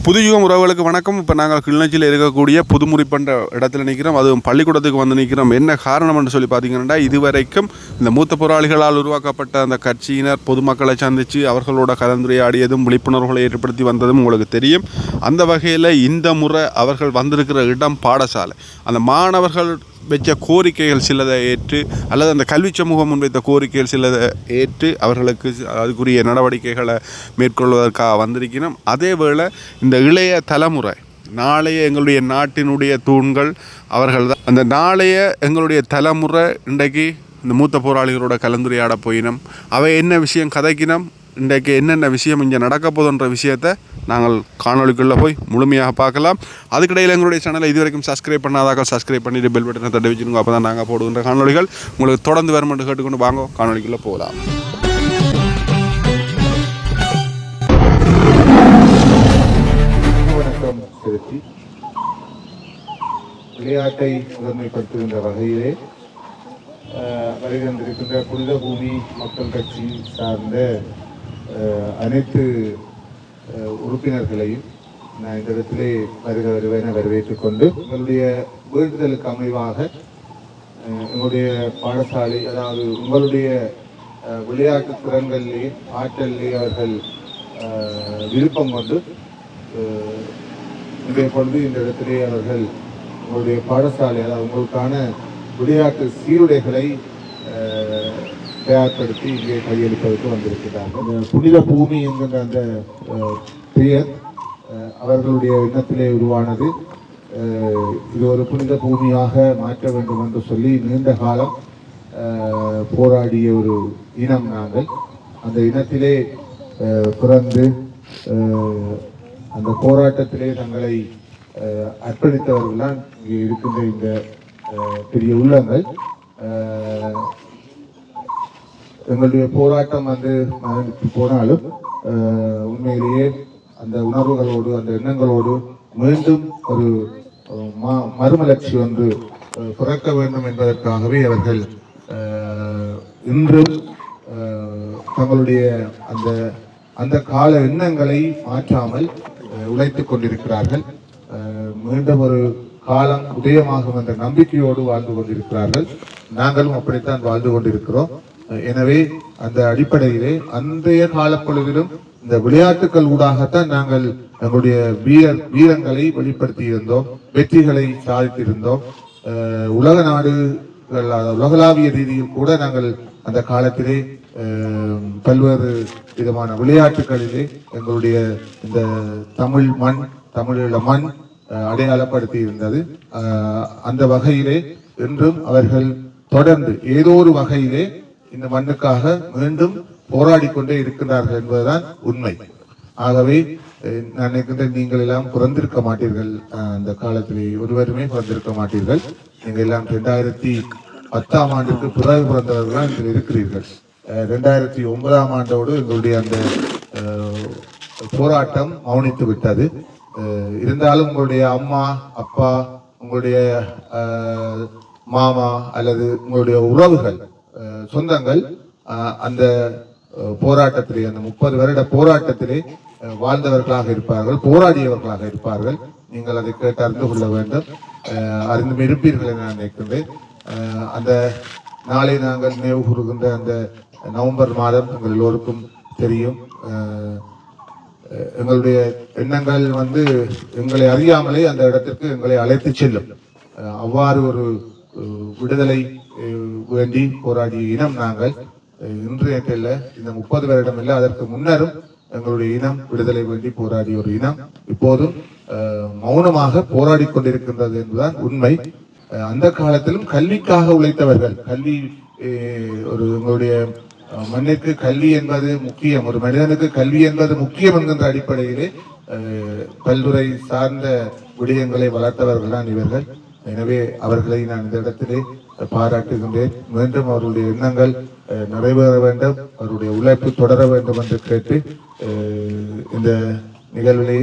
புதுயுகம் உறவுகளுக்கு வணக்கம். இப்போ நாங்கள் கிளிநொச்சியில் இருக்கக்கூடிய புதுமுறிப்பன்ற இடத்துல நிற்கிறோம். அதுவும் பள்ளிக்கூடத்துக்கு வந்து நிற்கிறோம். என்ன காரணம் என்று சொல்லி பார்த்தீங்கன்னா, இதுவரைக்கும் இந்த மூத்த போராளிகளால் உருவாக்கப்பட்ட அந்த கட்சியினர் பொதுமக்களை சந்தித்து அவர்களோட கலந்துரையாடியதும் விழிப்புணர்வுகளை ஏற்படுத்தி வந்ததும் உங்களுக்கு தெரியும். அந்த வகையில் இந்த முறை அவர்கள் வந்திருக்கிற இடம் பாடசாலை. அந்த மாணவர்கள் வச்ச கோரிக்கைகள் சிலதை ஏற்று அல்லது அந்த கல்வி சமூகம் முன்வைத்த கோரிக்கைகள் சிலதை ஏற்று அவர்களுக்கு அதுக்குரிய நடவடிக்கைகளை மேற்கொள்வதற்காக வந்திருக்கிறோம். அதேவேளை இந்த இளைய தலைமுறை நாளைய எங்களுடைய நாட்டினுடைய தூண்கள் அவர்கள் தான். அந்த நாளைய எங்களுடைய தலைமுறை இன்றைக்கு இந்த மூத்த போராளிகளோட கலந்துரையாட போயினோம். அவை என்ன விஷயம் கதைக்கினோம், இன்றைக்கு என்னென்ன விஷயம் இங்கே நடக்க போதுன்ற விஷயத்தை நாங்கள் காணொலிக்குள்ளே போய் முழுமையாக பார்க்கலாம். அதுக்கிடையில் எங்களுடைய சேனலை இது வரைக்கும் சப்ஸ்கிரைப் பண்ணாதாக சப்ஸ்கிரைப் பண்ணிவிட்டு பெல் பட்டனை தட்டி வச்சுருங்க. அப்போ தான் நாங்கள் போடுகின்ற காணொலிகள் உங்களுக்கு தொடர்ந்து வரும் என்று கேட்டுக்கொண்டு வாங்க காணொலிக்குள்ளே போகலாம். வணக்கம் செலுத்தி விளையாட்டை முதன்மைப்படுத்துகின்ற வகையிலே வருகின்றிருக்கின்ற புனித பூமி மக்கள் கட்சி சார்ந்த அனைத்து உறுப்பினர்களையும் நான் இந்த இடத்திலே வருவென வரவேற்றுக் கொண்டு உங்களுடைய வேண்டுதலுக்கு அமைவாக எங்களுடைய பாடசாலை, அதாவது உங்களுடைய விளையாட்டு திறன்களிலே ஆற்றலிலே அவர்கள் விருப்பம் கொண்டு இன்றைய பொழுது இந்த இடத்திலே அவர்கள் உங்களுடைய பாடசாலை, அதாவது உங்களுக்கான விளையாட்டு சீருடைகளை தயார்படுத்தி இங்கே கையளிப்பதற்கு வந்திருக்கிறார்கள். புனித பூமி என்கின்ற அந்த பெயர் அவர்களுடைய எண்ணத்திலே உருவானது. இது ஒரு புனித பூமியாக மாற்ற வேண்டும் என்று சொல்லி நீண்ட காலம் போராடிய ஒரு இனம் நாங்கள். அந்த இனத்திலே பிறந்து அந்த போராட்டத்திலே தங்களை அர்ப்பணித்தவர்கள் தான் இங்கே இருக்கின்ற இந்த பெரிய உள்ளங்கள். எங்களுடைய போராட்டம் மறந்து போனாலும் உண்மையிலேயே அந்த உணர்வுகளோடு அந்த எண்ணங்களோடு மீண்டும் ஒரு மறுமலர்ச்சி ஒன்று பிறக்க வேண்டும் என்பதற்காகவே அவர்கள் இன்றும் தங்களுடைய அந்த கால எண்ணங்களை மாற்றாமல் உழைத்துக் கொண்டிருக்கிறார்கள். மீண்டும் ஒரு காலம் உதயமாகும் என்ற நம்பிக்கையோடு வாழ்ந்து கொண்டிருக்கிறார்கள். நாங்களும் அப்படித்தான் வாழ்ந்து கொண்டிருக்கிறோம். எனவே அந்த அடிப்படையிலே அன்றைய காலப்பொழுதிலும் இந்த விளையாட்டுக்கள் ஊடாகத்தான் நாங்கள் எங்களுடைய வீரங்களை வெளிப்படுத்தி இருந்தோம், வெற்றிகளை சாதித்திருந்தோம். உலக நாடுகள், உலகளாவிய ரீதியில் கூட நாங்கள் அந்த காலத்திலே பல்வேறு விதமான விளையாட்டுகளிலே எங்களுடைய இந்த தமிழ் மண், தமிழீழ மண் அடையாளப்படுத்தி இருந்தது. அந்த வகையிலே இன்றும் அவர்கள் தொடர்ந்து ஏதோ ஒரு வகையிலே இந்த மண்ணுக்காக மீண்டும் போராடி கொண்டே இருக்கிறார்கள் என்பதுதான் உண்மை. ஆகவே நான் நினைக்கின்ற நீங்கள் எல்லாம் பிறந்திருக்க மாட்டீர்கள். அந்த காலத்திலே ஒருவருமே பிறந்திருக்க மாட்டீர்கள். நீங்கள் எல்லாம் 2010ஆம் ஆண்டுக்கு பிறகு பிறந்தவர்கள் இதில் இருக்கிறீர்கள். 2009ஆம் ஆண்டோடு எங்களுடைய அந்த போராட்டம் மௌனித்து விட்டது. இருந்தாலும் உங்களுடைய அம்மா, அப்பா, உங்களுடைய மாமா அல்லது உங்களுடைய உறவுகள், சொந்தங்கள் அந்த போராட்டத்திலே, அந்த 30 வருட போராட்டத்திலே வாழ்ந்தவர்களாக இருப்பார்கள், போராடியவர்களாக இருப்பார்கள். நீங்கள் அதை கேட்டு அறிந்து கொள்ள வேண்டும். அறிந்தும் இருப்பீர்கள் என நான் நினைக்கின்றேன். அந்த நாளை நாங்கள் நினைவு கூறுகின்ற அந்த நவம்பர் மாதம் எங்கள் எல்லோருக்கும் தெரியும். எங்களுடைய எண்ணங்கள் எங்களை அறியாமலே அந்த இடத்திற்கு எங்களை அழைத்து செல்லும். அவ்வாறு ஒரு விடுதலை வேண்டி போராடிய இனம் நாங்கள். இன்றைய இந்த 30 வருடம் இல்லை, அதற்கு முன்னரும் எங்களுடைய இனம் விடுதலை வேண்டி போராடிய ஒரு இனம் இப்போதும் மௌனமாக போராடி கொண்டிருக்கின்றது என்பதுதான் உண்மை. அந்த காலத்திலும் கல்விக்காக உழைத்தவர்கள், கல்வி ஒரு எங்களுடைய மண்ணிற்கு கல்வி என்பது முக்கியம், ஒரு மனிதனுக்கு கல்வி என்பது முக்கியம் என்கின்ற அடிப்படையிலே பல்துறை சார்ந்த விடயங்களை வளர்த்தவர்கள் தான் இவர்கள். எனவே அவர்களை நான் இந்த இடத்திலே பாராட்டுகின்றேன். மீண்டும் அவருடைய எண்ணங்கள் நிறைவேற வேண்டும், அவருடைய உழைப்பு தொடர வேண்டும் என்று கேட்டு இந்த நிகழ்விலே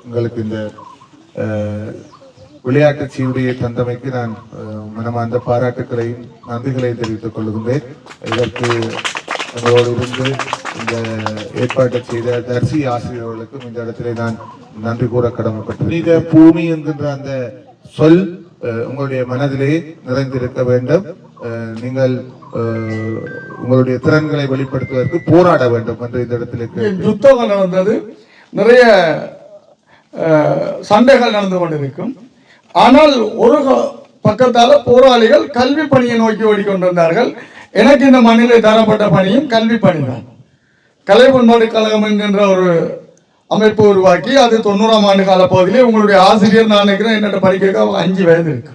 உங்களுக்கு இந்த விளையாட்டு சீருடைய தந்தமைக்கு நான் மனமார்ந்த பாராட்டுக்களையும் நன்றிகளையும் தெரிவித்துக் கொள்கின்றேன். இதற்கு எங்களோடு இருந்து இந்த ஏற்பாட்டை செய்த தரிசி ஆசிரியர்களுக்கும் இந்த இடத்திலே நான் நன்றி கூற கடமைப்பட்டேன். புனித பூமி என்கின்ற அந்த சொல் உங்களுடைய மனதிலே நிறைந்திருக்க வேண்டும். நீங்கள் உங்களுடைய திறன்களை வெளிப்படுத்துவதற்கு போராட வேண்டும் என்று இந்த இடத்திலே யுத்தம் நடந்தது, நிறைய சண்டைகள் நடந்து கொண்டிருக்கும். ஆனால் ஒரு பக்கத்தால போராளிகள் கல்வி பணியை நோக்கி ஓடிக்கொண்டிருந்தார்கள். எனக்கு இந்த மண்ணிலே தரப்பட்ட பணியும் கல்வி பணி தான். கலை பண்பாடு கழகம் என்கின்ற ஒரு அமைப்பு உருவாக்கி அது 90ஆம் ஆண்டு கால பகுதியிலே உங்களுடைய ஆசிரியர் நான் நினைக்கிறேன் என்னட்ட படிக்க அவங்க 5 வயது இருக்கு.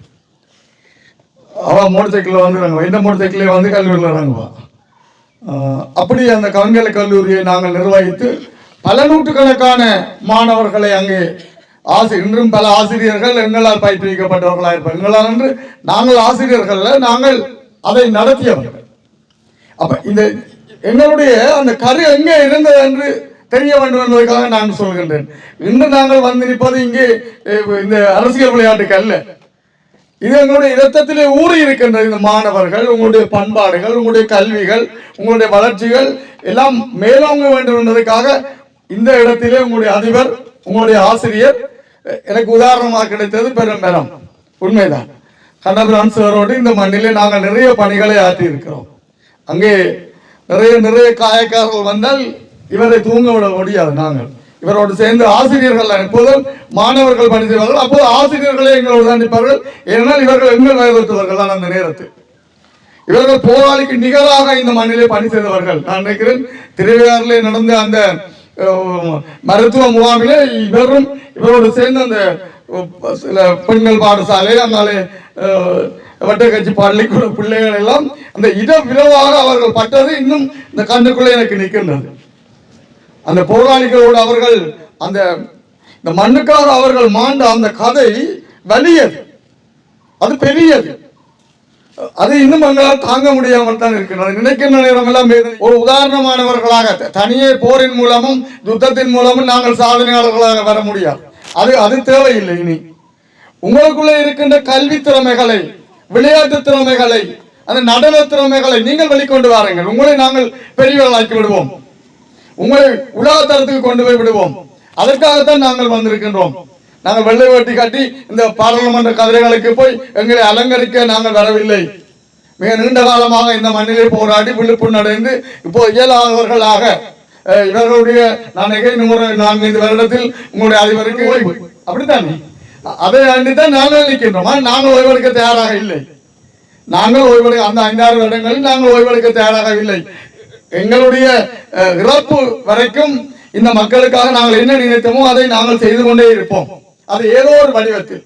அவன் மோட்டர் சைக்கிளில் வந்துடுறாங்க, இந்த மோட்டர் சைக்கிளே வந்து கல்லூரியில் இறங்குவா. அப்படி அந்த கவிஞர் கல்லூரியை நாங்கள் நிர்வகித்து பல நூற்றுக்கணக்கான மாணவர்களை அங்கே இன்றும் பல ஆசிரியர்கள் எங்களால் பயிற்றுவிக்கப்பட்டவர்களாக இருப்பார். எங்களால் என்று நாங்கள் ஆசிரியர்கள், நாங்கள் அதை நடத்தியவர்கள். அப்ப இந்த எங்களுடைய அந்த கரு எங்கே இருந்தது என்று தெரிய வேண்டும் என்பதற்காக நான் சொல்கின்றேன். இன்று நாங்கள் வந்து நிற்பது இங்கே இந்த அரசியல் விளையாட்டுக்கு அல்ல. இது எங்களுடைய இரத்தத்திலே ஊறி இருக்கின்றது. இந்த மாணவர்கள், உங்களுடைய பண்பாடுகள், உங்களுடைய கல்விகள், உங்களுடைய வளர்ச்சிகள் எல்லாம் மேலோங்க வேண்டும் என்பதற்காக இந்த இடத்திலே உங்களுடைய அதிபர், உங்களுடைய ஆசிரியர் எனக்கு உதாரணமாக கிடைத்தது பெரும்பெரும் உண்மைதான். கண்ணபிரான் சாரோடு இந்த மண்ணிலே நாங்கள் நிறைய பணிகளை ஆற்றி இருக்கிறோம். அங்கே நிறைய காயக்காரர்கள் வந்தால் இவரை தூங்க விட முடியாது. நாங்கள் இவரோடு சேர்ந்து ஆசிரியர்கள் எப்போதும் மாணவர்கள் பணி செய்வார்கள், அப்போது ஆசிரியர்களே எங்களோடு தான் நிற்பார்கள். ஏனென்றால் இவர்கள் எங்கள் வயதுத்தவர்கள் தான். அந்த நேரத்தில் இவர்கள் போராளிக்கு நிகராக இந்த மண்ணிலே பணி செய்தவர்கள். நான் நினைக்கிறேன் திருவையாறிலே நடந்த அந்த மருத்துவ முகாமிலே இவரோடு சேர்ந்து அந்த சில பெண்கள் பாடசாலை, அங்காலே வட்டக்கட்சி பள்ளிக்கூட பிள்ளைகள் எல்லாம் அந்த விரைவாக அவர்கள் பட்டது இன்னும் இந்த கண்ணுக்குள்ளே எனக்கு நிற்கின்றது. அந்த போராளிகளோடு அவர்கள் இந்த மண்ணுக்காக அவர்கள் மாண்ட அந்த கதை வலியது, அது பெரியது. அது இன்னும் எங்களால் தாங்க முடியாமல் தான் இருக்கிறது. நினைக்கின்ற நேரம் எல்லாம் ஒரு உதாரணமானவர்களாக தனியே போரின் மூலமும் யுத்தத்தின் மூலமும் நாங்கள் சாதனையாளர்களாக வர முடியாது. அது தேவையில்லை. இனி உங்களுக்குள்ளே இருக்கின்ற கல்வி திறமைகளை, விளையாட்டு திறமைகளை, அந்த நடன திறமைகளை நீங்கள் வெளிக்கொண்டு வாருங்கள். உங்களை நாங்கள் பெரியவர்களாக்கி விடுவோம், உங்களை உலகத்தரத்துக்கு கொண்டு போய் விடுவோம். அதற்காகத்தான் நாங்கள் வந்திருக்கின்றோம். நாங்கள் வெள்ளை வேட்டி கட்டி இந்த பாராளுமன்ற கதிரைகளுக்கு போய் எங்களை அலங்கரிக்க நாங்கள் வரவில்லை. மிக நீண்ட காலமாக இந்த மண்ணிலே போராடி விழிப்புணர்வு அடைந்து இப்போ இயலாதவர்களாக இவர்களுடைய நான் 4-5 வருடத்தில் உங்களுடைய அதிபருக்கு ஓய்வு, அப்படித்தானே? அதை அண்டித்தான் நாங்கள் நிற்கின்றோம். நாங்கள் ஓய்வெடுக்க தயாராக இல்லை. நாங்கள் ஓய்வெடுக்க அந்த 5-6 வருடங்களில் நாங்கள் ஓய்வெடுக்க தயாராக இல்லை. எங்களுடைய இறப்பு வரைக்கும் இந்த மக்களுக்காக நாங்கள் என்ன நினைத்தோமோ அதை நாங்கள் செய்து கொண்டே இருப்போம். அது ஏதோ ஒரு வடிவத்தில்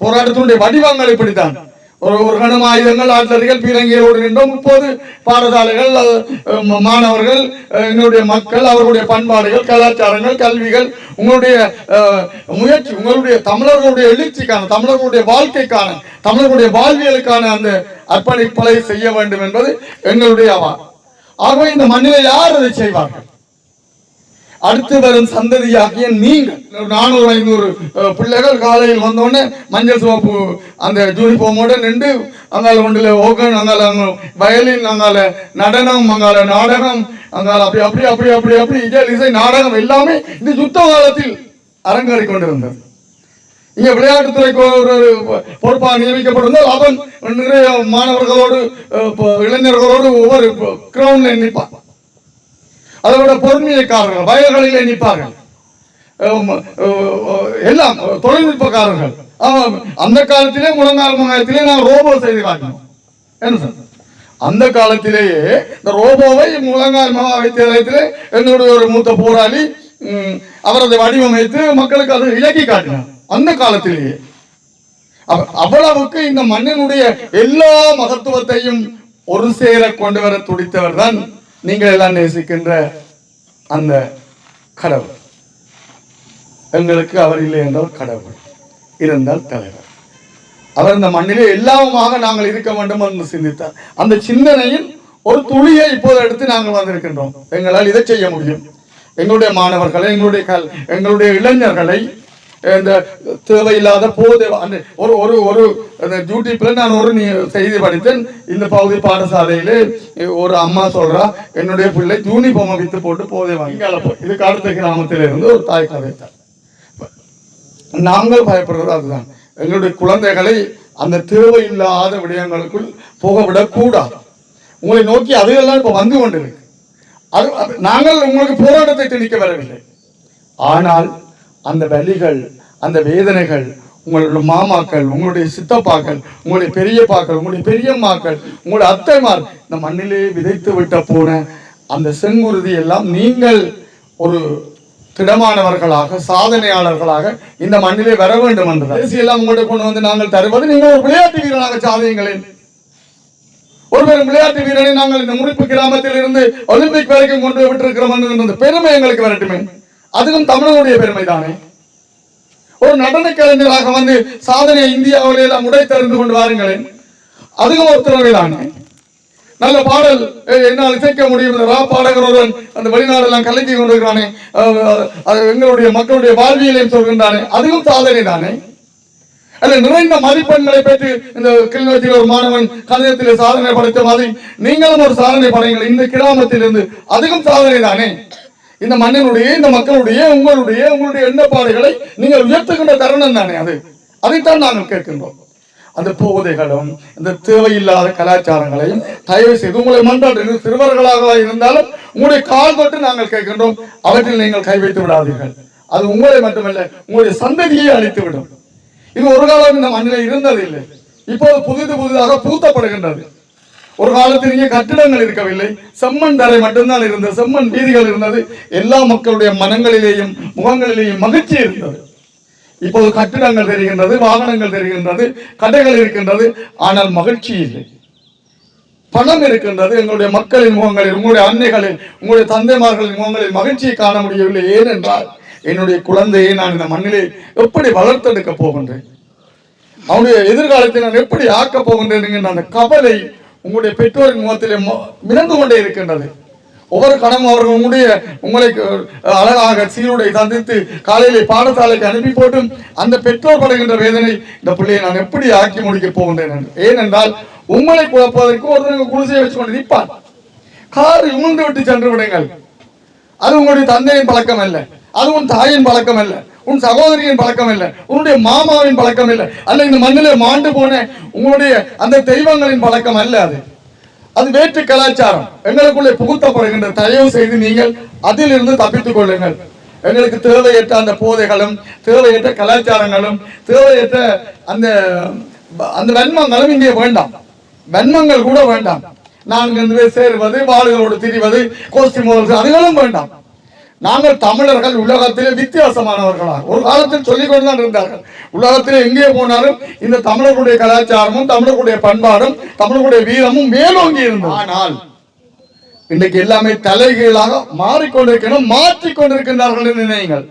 போராட்டத்தினுடைய வடிவங்கள் இப்படித்தான். ஒரு கணம் ஆயுதங்கள், ஆட்லர்கள், பீரங்கிகளோடு நின்றோம். 30 பாடசாலைகள், மாணவர்கள், எங்களுடைய மக்கள், அவர்களுடைய பண்பாடுகள், கலாச்சாரங்கள், கல்விகள், உங்களுடைய முயற்சி, உங்களுடைய தமிழர்களுடைய எழுச்சிக்கான, தமிழர்களுடைய வாழ்க்கைக்கான, தமிழர்களுடைய வாழ்வியலுக்கான அந்த அர்ப்பணிப்பலை செய்ய வேண்டும் என்பது எங்களுடைய ஆகவே இந்த மண்ணிலே யார் அதை செய்வார்கள்? அடுத்து வரும் சந்ததியாகிய நீங்கள் 400-500 பிள்ளைகள் காலையில் வந்தோடனே மஞ்சள் சிவப்பு அந்த யூனிஃபார்மோட நின்று அங்கால ஒன்றில் ஓகன், அங்கால வயலின், அங்கால நடனம், அங்கால நாடகம், அங்கால அப்படி அப்படி அப்படி அப்படி அப்படி இசை நாடகம் எல்லாமே இந்த யுத்த காலத்தில் அரங்கேறி கொண்டிருந்தது. இங்க விளையாட்டுத்துறைக்கு ஒரு பொறுப்பாக நியமிக்கப்பட்டிருந்தால் அவன் நிறைய மாணவர்களோடு இளைஞர்களோடு ஒவ்வொரு கிரவுண்ட்ல நிற்பான். அதோட பொறுமையைக்காரர்கள் வயல்களிலே நிற்பார்கள், எல்லாம் தொழில்நுட்பக்காரர்கள். அந்த காலத்திலே முழங்கால் மங்காயத்திலே நான் ரோபோ செய்து காட்டினோம். என்ன சார், அந்த காலத்திலேயே இந்த ரோபோவை முழங்கால் மகாவித்தியாலயத்திலே என்னுடைய ஒரு மூத்த போராளி அவரது வடிவமைத்து மக்களுக்கு அதை இலக்கி காட்டினார். அந்த காலத்திலேயே அவ்வளவுக்கு இந்த மண்ணினுடைய எல்லா மகத்துவத்தையும் ஒரு சேர கொண்டு வர துடித்தவர் தான் நீங்கள் எல்லாம் நேசிக்கின்ற அந்த கடவுள். எங்களுக்கு அவர் இல்லை என்றால் கடவுள், இருந்தால் தலைவர். அவர் இந்த மண்ணிலே எல்லாமுமாக நாங்கள் இருக்க வேண்டும் என்று சிந்தித்தார். அந்த சிந்தனையில் ஒரு துளியை இப்போது எடுத்து நாங்கள் வந்திருக்கின்றோம். எங்களால் இதை செய்ய முடியும். எங்களுடைய மாணவர்களை, எங்களுடைய இளைஞர்களை, இந்த தேவையில்லாத போதை அந்த ஒரு ஒரு ஒரு யூடியூப்ல நான் ஒரு செய்தி படித்தேன். இந்த பகுதி பாடசாலையிலே ஒரு அம்மா சொல்றா, என்னுடைய பிள்ளை யூனிஃபார்மை வித்து போட்டு போதை வாங்கி இதுக்கு அடுத்த கிராமத்தில் இருந்து ஒரு தாய் கதைத்தார். நாங்கள் பயப்படுறது அதுதான், எங்களுடைய குழந்தைகளை அந்த தேவையில்லாத விடயங்களுக்குள் போக விடக்கூடாது. உங்களை நோக்கி அதுகெல்லாம் இப்ப வந்து கொண்டிருக்கு. நாங்கள் உங்களுக்கு போராட்டத்தை திணிக்க வரவில்லை. ஆனால் அந்த வலிகள், அந்த வேதனைகள் உங்களுடைய மாமாக்கள், உங்களுடைய சித்தப்பாக்கள், உங்களுடைய பெரியப்பாக்கள், உங்களுடைய பெரியம்மாக்கள், உங்களுடைய அத்தைமார் இந்த மண்ணிலே விதைத்து விட்ட போன அந்த செங்குருதி எல்லாம் நீங்கள் ஒரு திடமானவர்களாக, சாதனையாளர்களாக இந்த மண்ணிலே வர வேண்டும் என்று எல்லாம் உங்கள்கிட்ட கொண்டு வந்து நாங்கள் தருவது, நீங்கள் ஒரு விளையாட்டு வீரனாக சாதியுங்களேன். ஒருவர் விளையாட்டு வீரனை நாங்கள் இந்த முறிப்பு கிராமத்தில் இருந்து ஒலிம்பிக் வரைக்கும் கொண்டு போய் விட்டிருக்கிறோம் என்ற பெருமை எங்களுக்கு வரட்டுமே. அதுவும் தமிழனுடைய பெருமை தானே. ஒரு நடன கலைஞராக வந்து சாதனையை இந்தியாவிலே எல்லாம் உடைத்தறிந்து கொண்டு வாருங்களேன், அதுவும் ஒரு திறமை தானே. நல்ல பாடல் என்னால் இசைக்க முடியும் ரா பாடகர் ஒருவன் அந்த வெளிநாடெல்லாம் கலக்கி கொண்டிருக்கிறானே, எங்களுடைய மக்களுடைய வாழ்வியலையும் சொல்கின்றானே, அதுவும் சாதனை தானே. அல்ல நிறைந்த மதிப்பெண்களை பெற்று இந்த கிளிநொச்சியில் ஒரு மாணவன் கணிதத்தில் சாதனை படைத்த மாதிரி நீங்களும் ஒரு சாதனை படைங்கள் இந்த கிராமத்தில் இருந்து, அதுவும் சாதனை தானே. இந்த மண்ணினுடைய, இந்த மக்களுடைய, உங்களுடைய எண்ணப்பாடுகளை நீங்கள் உயர்த்துகின்ற தருணம் தானே அது. அதைத்தான் நாங்கள் கேட்கின்றோம். அந்த போதைகளும் இந்த தேவையில்லாத கலாச்சாரங்களையும் தயவு செய்து உங்களை மன்றாடு, சிறுவர்களாக இருந்தாலும் உங்களுடைய கால் தொட்டு நாங்கள் கேட்கின்றோம், அவற்றில் நீங்கள் கை வைத்து விடாதீர்கள். அது உங்களை மட்டுமல்ல, உங்களுடைய சந்ததியை அழித்துவிடும். இது ஒரு காலம் இந்த மண்ணில் இருந்ததில்லை, இப்போது புதிதாக பூத்தப்படுகின்றது. ஒரு காலத்தில் இங்கே கட்டிடங்கள் இருக்கவில்லை, செம்மண் தரை மட்டும்தான் இருந்தது, செம்மண் வீதிகள் இருந்தது. எல்லா மக்களுடைய மனங்களிலேயும் முகங்களிலேயும் மகிழ்ச்சி இருந்தது. இப்போது கட்டிடங்கள் தெரிகின்றது, வாகனங்கள் தெரிகின்றது, கடைகள் இருக்கின்றது, ஆனால் மகிழ்ச்சி இல்லை. பணம் இருக்கின்றது, எங்களுடைய மக்களின் முகங்களில், உங்களுடைய அன்னைகளில், உங்களுடைய தந்தைமார்களின் முகங்களில் மகிழ்ச்சியை காண முடியவில்லை. ஏனென்றால் என்னுடைய குழந்தையை நான் இந்த மண்ணிலே எப்படி வளர்த்தெடுக்க போகின்றேன், அவனுடைய எதிர்காலத்தை நான் எப்படி ஆக்கப் போகின்றேன் என்கின்ற அந்த கவலை உங்களுடைய பெற்றோரின் முகத்திலே மிதந்து கொண்டே இருக்கின்றது. ஒவ்வொரு கணமும் அவர்கள் உங்களை அழகாக சீருடை சந்தித்து காலையிலே பாடசாலைக்கு அனுப்பி போட்டும் அந்த பெற்றோர் படுகின்ற வேதனை, இந்த பிள்ளையை நான் எப்படி ஆக்கி முடிக்க போகின்றேன். ஏனென்றால் உங்களை குழப்பதற்கு ஒருத்தர் குடிசையை வச்சு கொண்டு நிற்பான். கார் உமிழ்ந்து விட்டு சென்று விடுங்கள், அது உங்களுடைய தந்தையின் பழக்கம் அல்ல, அது உன் தாயின் பழக்கம் அல்ல, உன் சகோதரியின் பழக்கம் இல்லை, உன்னுடைய மாமாவின் பழக்கம் இல்லை, அல்ல இந்த மண்ணிலே மாண்டு போன உங்களுடைய அந்த தெய்வங்களின் பழக்கம் அல்ல. அது வேற்று கலாச்சாரம் எங்களுக்குள்ளே புகுத்தப்படுகின்ற. தயவு செய்து நீங்கள் அதிலிருந்து தப்பித்துக் கொள்ளுங்கள். எங்களுக்கு தேவையற்ற அந்த போதைகளும், தேவையற்ற கலாச்சாரங்களும், தேவையற்ற அந்த அந்த வன்மங்களும் இங்கே வேண்டாம். வன்மங்கள் கூட வேண்டாம். 4 பேர் சேருவது, வாளுகளோடு திரிவது, கோஷ்டி மோதல்கள், அதுகளும் வேண்டாம். நாங்கள் தமிழர்கள் உலகத்திலே வித்தியாசமானவர்களாக ஒரு காலத்தில் சொல்லிக் கொண்டுதான் இருந்தார்கள். உலகத்திலே எங்கே போனாலும் இந்த தமிழர்களுடைய கலாச்சாரமும், தமிழர்களுடைய பண்பாடும், தமிழர்களுடைய வீரமும் மேலோங்கி இருந்தது. ஆனால் இன்றைக்கு எல்லாமே தலைகீழாக மாறிக்கொண்டிருக்கணும், மாற்றிக்கொண்டிருக்கின்றார்கள் என்று நினைங்கள்.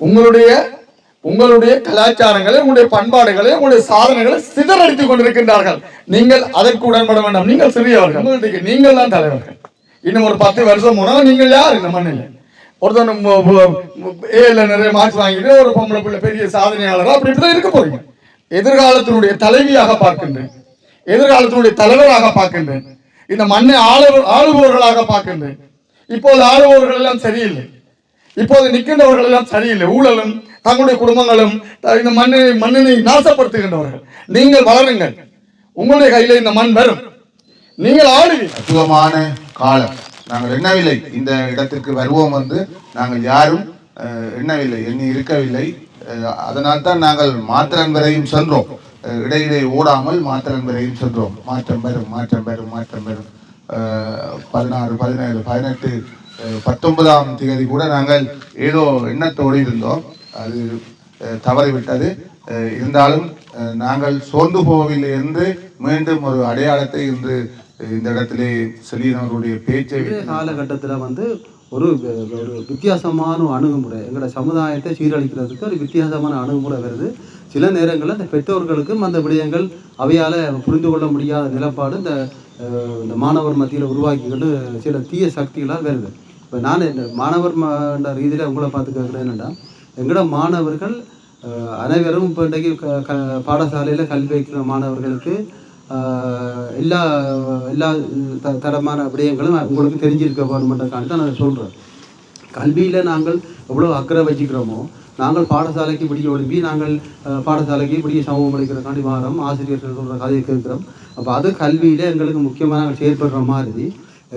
உங்களுடைய கலாச்சாரங்களை, உங்களுடைய பண்பாடுகளை, உங்களுடைய சாதனைகளை சிதறடித்துக் கொண்டிருக்கின்றார்கள். நீங்கள் அதற்கு உடன்பட வேண்டாம். நீங்கள் சிறியவர்கள், நீங்கள் தான் தலைவர்கள். இன்னும் ஒரு 10 வருஷம் போனால் நீங்கள் யார் இந்த மண்ணில்? ஒருத்தன் ஏல நிறைய மார்க்ஸ் வாங்கிட்டு ஒரு பொம்பளை பிள்ளை பெரிய சாதனையாளராக அப்படி இப்படிதான் இருக்க போறீங்க. எதிர்காலத்தினுடைய தலைவியாக பார்க்கின்றேன், எதிர்காலத்தினுடைய தலைவராக பார்க்கின்றேன், இந்த மண்ணை ஆளுபவர்களாக பார்க்கின்றேன். இப்போது ஆளுபவர்கள் எல்லாம் சரியில்லை, இப்போது நிற்கின்றவர்கள் எல்லாம் சரியில்லை. ஊழலும் தங்களுடைய குடும்பங்களும் இந்த மண்ணினை நாசப்படுத்துகின்றவர்கள். நீங்கள் வளருங்கள், உங்களுடைய கையில இந்த மண் வரும், நீங்கள் ஆளுவீர்கள். அற்புதமான காலம். நாங்கள் எண்ணவில்லை இந்த இடத்திற்கு வருவோம் என்று நாங்கள் யாரும் எண்ணவில்லை, எண்ணி இருக்கவில்லை. அதனால் தான் நாங்கள் மாத்திரன் வரையும் சென்றோம், இடையிலே ஓடாமல் மாத்திரன் வரையும் சென்றோம். மாற்றம் பெறும், மாற்றம் பெறும், மாற்றம் பெறும். 16, 17, 18, 19ஆம் தேதி கூட நாங்கள் ஏதோ எண்ணத்தோடு இருந்தோம். அது தவறிவிட்டது. இருந்தாலும் நாங்கள் சோர்ந்து போகவில்லை என்று மீண்டும் ஒரு அடையாளத்தை இன்று இந்த இடத்திலே செலியனவருடைய பேச்சை காலகட்டத்தில் வந்து ஒரு வித்தியாசமான அணுகுமுறை எங்களோட சமுதாயத்தை சீரழிக்கிறதுக்கு ஒரு வித்தியாசமான அணுகுமுறை வருது. சில நேரங்களில் இந்த பெற்றோர்களுக்கும் அந்த விடயங்கள் அவையால் புரிந்து கொள்ள முடியாத நிலப்பாடு இந்த மாணவர் மத்தியில் உருவாக்கிக்கிட்டு சில தீய சக்திகளால் வருது. இப்போ நான் இந்த மாணவர் ரீதியில் உங்களை பார்த்து கேட்குறேன் என்னென்னா, எங்களோட மாணவர்கள் அனைவரும் இப்போ இன்றைக்கு பாடசாலையில் கல்வி வைக்கிற மாணவர்களுக்கு எல்லா எல்லா தரமான விடயங்களும் உங்களுக்கு தெரிஞ்சிருக்க வேணுமென்றக்காண்டி தான் நான் சொல்கிறேன். கல்வியில் நாங்கள் எவ்வளோ அக்கறை வச்சுக்கிறோமோ, நாங்கள் பாடசாலைக்கு இப்படி ஒழுங்கி நாங்கள் பாடசாலைக்கு இப்படி சமூகம் அளிக்கிறதுக்காண்டி வாரம் ஆசிரியர்கள் சொல்கிற கதையை கேட்குறோம். அப்போ அது கல்வியில் எங்களுக்கு முக்கியமாக நாங்கள் செயற்படுற மாதிரி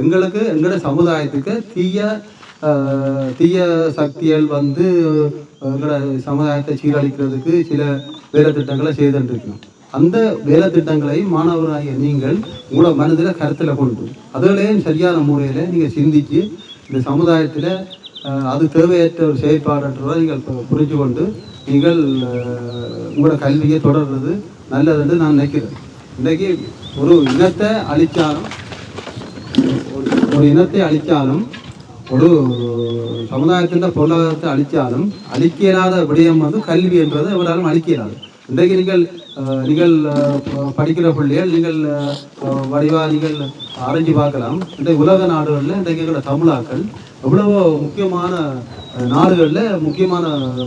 எங்களுக்கு எங்களோட சமுதாயத்துக்கு தீய சக்திகள் வந்து எங்களோட சமுதாயத்தை சீரழிக்கிறதுக்கு சில வேலை திட்டங்களை செய்துருக்கணும். அந்த வேலை திட்டங்களை மாணவராகிய நீங்கள் உங்களோட மனதில் கருத்தில் கொண்டு அதுலேயும் சரியான முறையில் நீங்கள் சிந்தித்து இந்த சமுதாயத்தில் அது தேவையற்ற ஒரு செயற்பாடுன்றதை நீங்கள் புரிஞ்சு கொண்டு நீங்கள் உங்களோட கல்வியை தொடர்றது நல்லதுன்னு நான் நினைக்கிறேன். இன்றைக்கி ஒரு இனத்தை அழித்தாலும் ஒரு சமுதாயத்தின் பொருளாதாரத்தை அழித்தாலும் அழிக்க இயலாத விடயம் வந்து கல்வி என்றதை எவராலும் அழிக்க இயலாது. இன்றைக்கு நீங்கள் படிக்கிற பிள்ளைகள் நீங்கள் வடிவாக நீங்கள் ஆராய்ச்சி பார்க்கலாம். இன்றைக்கு உலக நாடுகளில் இன்றைக்கு எங்களோட தமிழாக்கள் எவ்வளவோ முக்கியமான நாடுகளில் முக்கியமான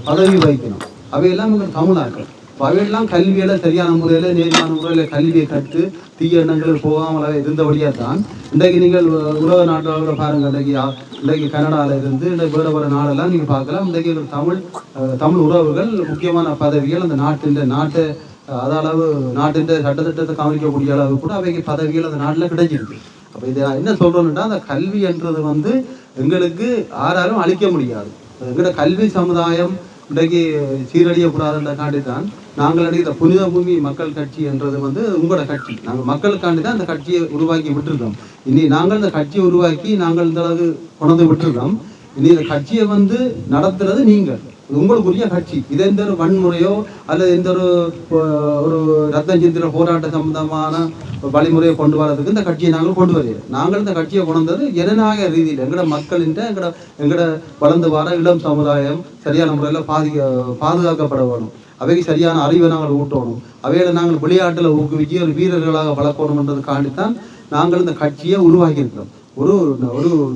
பதவி வகிக்கணும். அவையெல்லாம் எங்கள் தமிழாக்கள். அவையெல்லாம் கல்வியில் சரியான முறையில் நேர்மையான முறையில் கல்வியை கற்று தீய எண்ணங்கள் போகாமல் இருந்தபடியாக தான் இன்றைக்கு நீங்கள் உலக நாட்டோட பாருங்கள். இன்றைக்கு கனடாவில் இருந்து இன்றைக்கு வேறு நாடெல்லாம் நீங்கள் பார்க்கலாம். இன்றைக்கு தமிழ் உறவுகள் முக்கியமான பதவிகள் அந்த நாட்டை அதாவது நாட்டின் சட்டத்திட்டத்தை கவனிக்கக்கூடிய அளவு கூட அவைக்கு பதவிகள் அந்த நாட்டில் கிடைச்சிருக்கு. அப்போ இதை என்ன சொல்கிறோம்னா, அந்த கல்வி என்றது வந்து எங்களுக்கு யாராலும் அழிக்க முடியாது. எங்களோட கல்வி சமுதாயம் இன்றைக்கு சீரழியக்கூடாதுன்ற காண்டி தான் நாங்கள் இந்த புனித பூமி மக்கள் கட்சி என்றது வந்து உங்களோட கட்சி. நாங்கள் மக்களுக்காண்டி தான் இந்த கட்சியை உருவாக்கி விட்டுருக்கோம். இனி நாங்கள் இந்த கட்சியை உருவாக்கி நாங்கள் இந்த அளவு கொண்டு விட்டுருக்கோம். இனி இந்த கட்சியை வந்து நடத்துறது நீங்கள், உங்களுக்குரிய கட்சி. இது எந்த ஒரு வன்முறையோ அல்லது எந்த ஒரு ரத்தம் சிந்திர போராட்ட சம்பந்தமான வழிமுறையை கொண்டு வரதுக்கு இந்த கட்சியை நாங்கள் கொண்டு வரல. நாங்கள் இந்த கட்சியை கொண்டு வந்தது ஜனநாயக ரீதியில் எங்களோட மக்களின் எங்களோட வளர்ந்து வர இளம் சமுதாயம் சரியான முறையில் பாதுகாக்கப்பட வேணும். அவைக்கு சரியான அறிவை நாங்கள் ஊட்டணும். அவைகளை நாங்கள் விளையாட்டில் ஊக்குவிச்சு ஒரு வீரர்களாக வளர்க்கணுன்றதுக்காண்டித்தான் நாங்கள் இந்த கட்சியை உருவாக்கியிருக்கிறோம். ஒரு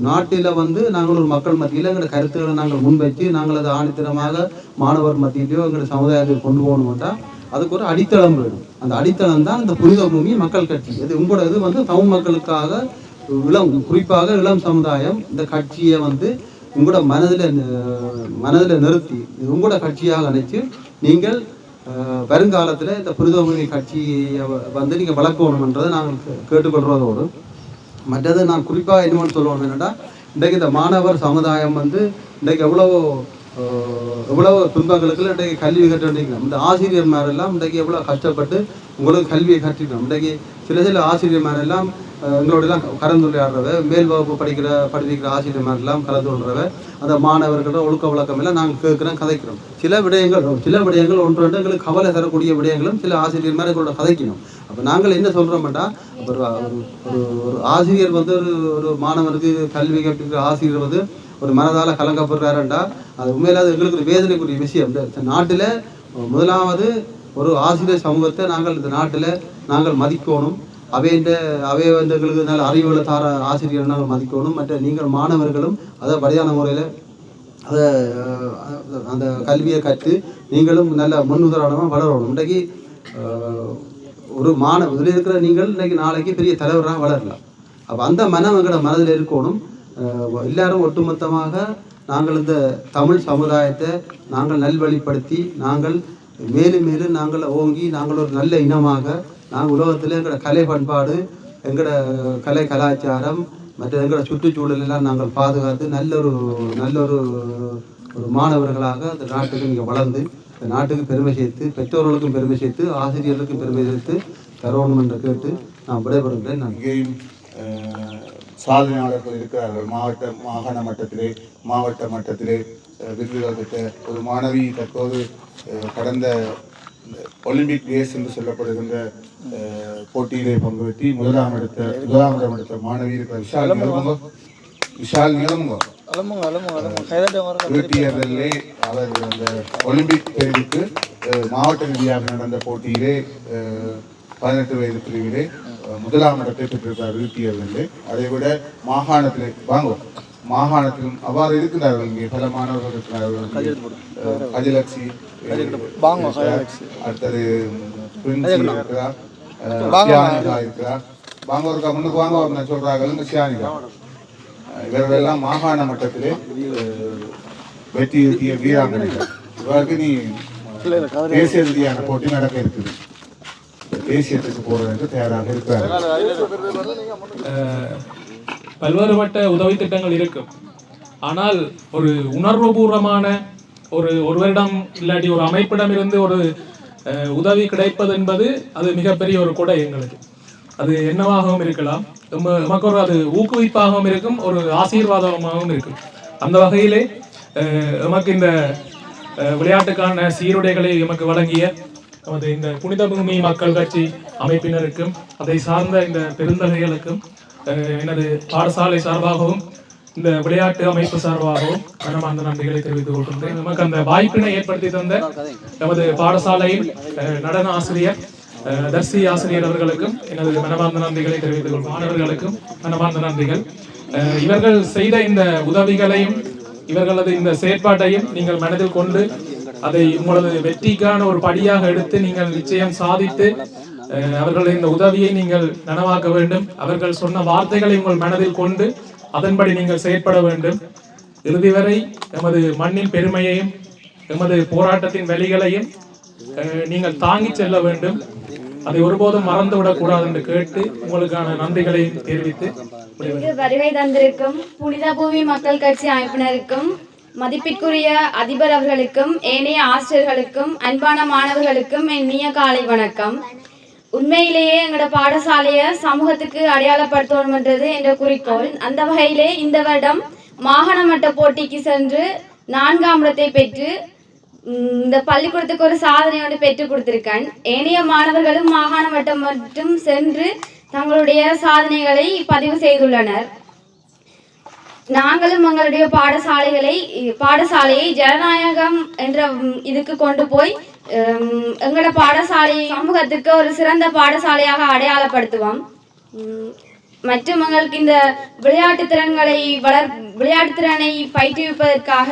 நாட்டில் வந்து நாங்கள் ஒரு மக்கள் மத்தியில் எங்களோட கருத்துக்களை நாங்கள் முன்வைச்சு நாங்கள் அதை ஆணித்தரமாக மாணவர் மத்தியிலையோ எங்களோட சமுதாயத்தில் கொண்டு போகணும்ட்டா அதுக்கு ஒரு அடித்தளம் வேணும். அந்த அடித்தளம் தான் இந்த புனித பூமி மக்கள் கட்சி. இது உங்களோட இது வந்து தமிழ் மக்களுக்காக குறிப்பாக இளம் சமுதாயம் இந்த கட்சியை வந்து உங்களோட மனதில் நிறுத்தி உங்களோட கட்சியாக நினைச்சு நீங்கள் வருங்காலத்தில் இந்த புனித பூமி கட்சியை வந்து நீங்கள் வளர்க்கணுன்றதை நாங்கள் கேட்டுக்கொள்வதோடு, மற்றது நான் குறிப்பாக என்னன்னு சொல்லுவோம் என்னென்னா, இன்றைக்கு இந்த மாணவர் சமுதாயம் வந்து இன்றைக்கு எவ்வளோ துன்பங்களுக்கு இன்றைக்கு கல்வி கற்றுக்கணும். இந்த ஆசிரியர்மாரெல்லாம் இன்றைக்கு எவ்வளோ கஷ்டப்பட்டு உங்களுக்கு கல்வியை கற்றுக்கணும். இன்றைக்கு சில ஆசிரியர்மாரெல்லாம் எங்களோடலாம் கலந்துரையாடுறவ, மேல் வகுப்பு படிக்கிற ஆசிரியர்மாரெல்லாம் கலந்துரையாடுறவ, அந்த மாணவர்களோட ஒழுக்க வழக்கம் எல்லாம் நாங்கள் கேட்குறோம், கதைக்கிறோம். சில விடயங்கள் ஒன்று ரெண்டு எங்களுக்கு கவலை தரக்கூடிய விடயங்களும் சில ஆசிரியர்மார் எங்களோட கதைக்கணும். அப்போ நாங்கள் என்ன சொல்கிறோம்டா, ஒரு ஆசிரியர் வந்து ஒரு மாணவனுக்கு கல்வி கற்பிக்கிற ஆசிரியர் வந்து ஒரு மனதால் கலங்கப்படுறாருண்டா அது உண்மையில்லாத எங்களுக்கு ஒரு வேதனைக்குரிய விஷயம். இந்த நாட்டில் முதலாவது ஒரு ஆசிரியர் சமூகத்தை நாங்கள் இந்த நாட்டில் நாங்கள் மதிக்கணும். அவை வந்து எங்களுக்கு நல்ல அறிவுகளை தார ஆசிரியர் நாங்கள் மதிக்கணும். மற்ற நீங்கள் மாணவர்களும் அதை படியான முறையில் அதை அந்த கல்வியை கற்று நீங்களும் நல்ல முன்னுதாரணமாக வளரணும். இன்றைக்கு ஒரு இதில் இருக்கிற நீங்கள் இன்றைக்கு நாளைக்கு பெரிய தலைவராக வளரலாம். அப்போ அந்த மனம் எங்களோட மனதில் இருக்கணும். எல்லாரும் ஒட்டுமொத்தமாக நாங்கள் இந்த தமிழ் சமுதாயத்தை நாங்கள் நல்வழிப்படுத்தி நாங்கள் மேலும் நாங்கள் ஓங்கி நாங்கள் ஒரு நல்ல இனமாக நாங்கள் உலகத்தில் எங்களோட கலை பண்பாடு எங்களோட கலை கலாச்சாரம் மற்ற எங்களோட சுற்றுச்சூழலெல்லாம் நாங்கள் பாதுகாத்து நல்ல ஒரு மாணவர்களாக இந்த நாட்டுக்கு நீங்கள் வளர்ந்து இந்த நாட்டுக்கு பெருமை சேர்த்து பெற்றோர்களுக்கும் பெருமை சேர்த்து ஆசிரியர்களுக்கும் பெருமை சேர்த்து தரணும் என்று கேட்டு நான் விடைபெறுகிறேன். நான் இங்கேயும் சாதனையாளர்கள் இருக்கிறார்கள். மாகாண மாவட்ட மட்டத்திலே விருதுகள் பெற்ற ஒரு மாணவி தற்போது கடந்த ஒலிம்பிக் கேஸ் என்று சொல்லப்படுகின்ற போட்டியிலே பங்கு பெற்றி முதலாமிடம் எடுத்த மாணவி இருக்கிற விஷால் நிலமுங்க தேர்தலிலே அவர் அந்த ஒலிம்பிக் பிரிவுக்கு மாவட்ட ரீதியாக நடந்த போட்டியிலே 18 வயது பிரிவிலே முதலாம் இடத்தை பெற்றிருக்கார் தேர்தலிலே. அதை விட மாகாணத்திலும் அவ்வாறு இருக்கிறார்கள். இங்கே பல மாணவர்கள் இருக்கிறார்கள். கஜலட்சி, அடுத்தது இருக்கிறார், சியானிகா இருக்கிறார். வாங்க முன்னுக்கு வாங்க சொல்றாங்க சியானிகா. இவர்கள் எல்லாம் மாகாண மட்டத்திலே வெற்றி ஈட்டிய வீராங்கனைகள். இவருக்கு நீ தேசிய ரீதியான போட்டி நடக்க இருக்குது. தேசியத்துக்கு போறதுக்கு தயாராக இருக்கிறார்கள். பல்வேறுபட்ட உதவி திட்டங்கள் இருக்கும். ஆனால் ஒரு உணர்வுபூர்வமான ஒரு வருடம் இல்லாட்டி ஒரு அமைப்பிடம் இருந்து ஒரு உதவி கிடைப்பது என்பது அது மிகப்பெரிய ஒரு கொடை எங்களுக்கு. அது என்னவாகவும் இருக்கலாம், நமக்கு ஒரு அது ஊக்குவிப்பாகவும் இருக்கும், ஒரு ஆசீர்வாதமாகவும் இருக்கும். அந்த வகையிலே நமக்கு இந்த விளையாட்டுக்கான சீருடைகளை எமக்கு வழங்கிய நமது இந்த புனித பூமி மக்கள் கட்சி அமைப்பினருக்கும் அதை சார்ந்த இந்த பெருந்தகைகளுக்கும் எனது பாடசாலை சார்பாகவும் இந்த விளையாட்டு அமைப்பு சார்பாகவும் மனமார்ந்த நன்றிகளை தெரிவித்துக் கொள்கின்றேன். நமக்கு அந்த வாய்ப்பினை ஏற்படுத்தி தந்த நமது பாடசாலையின் நடன ஆசிரியர் தர்சி ஆசிரியர் அவர்களுக்கும் எனது மனமார்ந்த நன்றிகளை தெரிவித்துக் கொள்கிறேன். மாணவர்களுக்கும் மனமார்ந்த நன்றிகள். இவர்கள் செய்த இந்த உதவிகளையும் இவர்களது இந்த செயற்பாட்டையும் நீங்கள் மனதில் கொண்டு அதை உங்களது வெற்றிக்கான ஒரு படியாக எடுத்து நீங்கள் நிச்சயம் சாதித்து அவர்களது இந்த உதவியை நீங்கள் நனவாக்க வேண்டும். அவர்கள் சொன்ன வார்த்தைகளை உங்கள் மனதில் கொண்டு அதன்படி நீங்கள் செயற்பட வேண்டும். இறுதி வரை எமது மண்ணின் பெருமையையும் எமது போராட்டத்தின் வழிகளையும் நீங்கள் தாங்கி செல்ல வேண்டும். அதை ஒருபோதும் மறந்துவிடக் கூடாது என்று கேட்டு உங்களுக்கான நன்றிகளை தெரிவித்து வருகை தந்திருக்கும் புனித பூமி மக்கள் கட்சி அமைப்பினருக்கும் மதிப்பிற்குரிய அதிபர் அவர்களுக்கும் ஏனைய ஆசிரியர்களுக்கும் அன்பான மாணவர்களுக்கும் என் இனிய காலை வணக்கம். உண்மையிலேயே எங்களோட பாடசாலையை சமூகத்துக்கு அடையாளப்படுத்தணும்ன்றது என்ற குறிக்கோள். அந்த வகையிலே இந்த வருடம் மாகாண மட்ட போட்டிக்கு சென்று 4ஆம் இடத்தை பெற்று இந்த பள்ளிக்கூடத்துக்கு ஒரு சாதனை ஒன்று பெற்றுக் கொடுத்திருக்கேன். ஏனைய மாணவர்களும் மாகாண மட்டம் மட்டும் சென்று தங்களுடைய சாதனைகளை பதிவு செய்துள்ளனர். நாங்களும் எங்களுடைய பாடசாலையை ஜனநாயகம் என்ற இதுக்கு கொண்டு போய் எங்களோட பாடசாலை சமூகத்துக்கு ஒரு சிறந்த பாடசாலையாக அடையாளப்படுத்துவோம். மற்றும் எங்களுக்கு இந்த விளையாட்டு திறனை பயிற்றுவிப்பதற்காக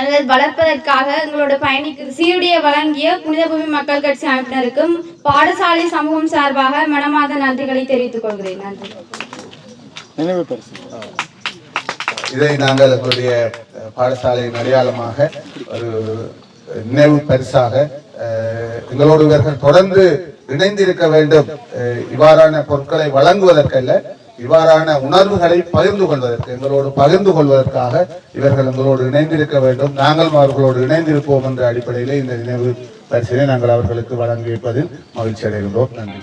அல்லது வளர்ப்பதற்காக எங்களோட பயணிக்கு சீருடையை வழங்கிய புனித பூமி மக்கள் கட்சி அமைப்பினருக்கும் பாடசாலை சமூகம் சார்பாக மனமார்ந்த நன்றிகளை தெரிவித்துக் கொள்கிறேன். நன்றி. இதை நாங்கள் எங்களுடைய பாடசாலையின் அடையாளமாக ஒரு நினைவு பரிசாக எங்களோடு இவர்கள் தொடர்ந்து இணைந்திருக்க வேண்டும். இவ்வாறான பொருட்களை வழங்குவதற்கல்ல, இவ்வாறான உணர்வுகளை பகிர்ந்து கொள்வதற்கு, எங்களோடு பகிர்ந்து கொள்வதற்காக இவர்கள் எங்களோடு இணைந்திருக்க வேண்டும். நாங்கள் அவர்களோடு இணைந்திருப்போம் என்ற அடிப்படையிலே இந்த நினைவு பரிசினை நாங்கள் அவர்களுக்கு வழங்கியிருப்பதில் மகிழ்ச்சி அடைகின்றோம். நன்றி.